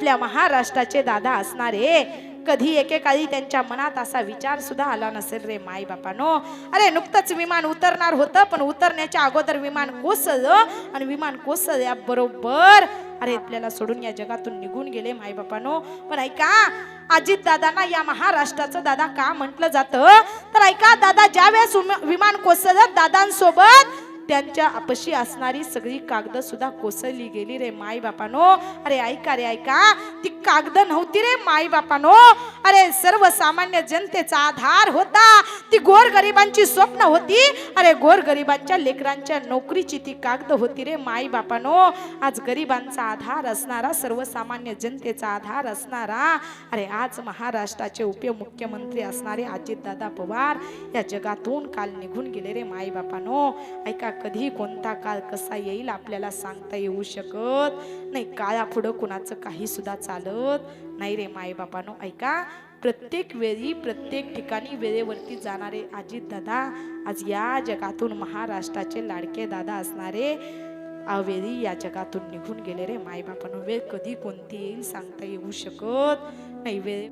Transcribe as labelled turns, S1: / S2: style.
S1: आपल्या महाराष्ट्राचे दादा असणारे कधी एकेकाळी त्यांच्या मनात असा विचार सुद्धा आला नसेल रे माई बापानो. अरे नुकतंच विमान उतरणार होतं, पण उतरण्याच्या अगोदर विमान कोसळलं आणि विमान कोसळल्याबरोबर अरे आपल्याला सोडून या जगातून निघून गेले माई बापानो. पण ऐका, अजित दादांना या महाराष्ट्राचं दादा का म्हटलं जातं, तर ऐका, दादा ज्यावेळेस विमान कोसळलं दादांसोबत त्यांच्या आपशी असणारी सगळी कागद सुद्धा कोसळली गेली रे माई बापानो. अरे ऐका रे ऐका, ती कागद नव्हती रे माई बापानो. अरे सर्वसामान्य जनतेचा आधार होता, ती गोरगरिबांची स्वप्न होती. अरे गोरगरिबांच्या लेकरांच्या नोकरीची ती कागद होती रे माई बापानो. आज गरिबांचा आधार असणारा, सर्वसामान्य जनतेचा आधार असणारा, अरे आज महाराष्ट्राचे उपमुख्यमंत्री असणारे अजितदादा पवार या जगातून काल निघून गेले रे माई बापानो. ऐका, कधी कोणता काळ कसा येईल आपल्याला सांगता येऊ शकत नाही. काळापुढं कुणाचं काही सुद्धा चालत नाही रे माई बापानो. ऐका, प्रत्येक वेळी प्रत्येक ठिकाणी वेळेवरती जाणारे अजित दादा आज या जगातून महाराष्ट्राचे लाडके दादा असणारे अवेळी या जगातून निघून गेले रे माई बापानो. वेळ कधी कोणती येईल सांगता येऊ शकत नाही. वेळ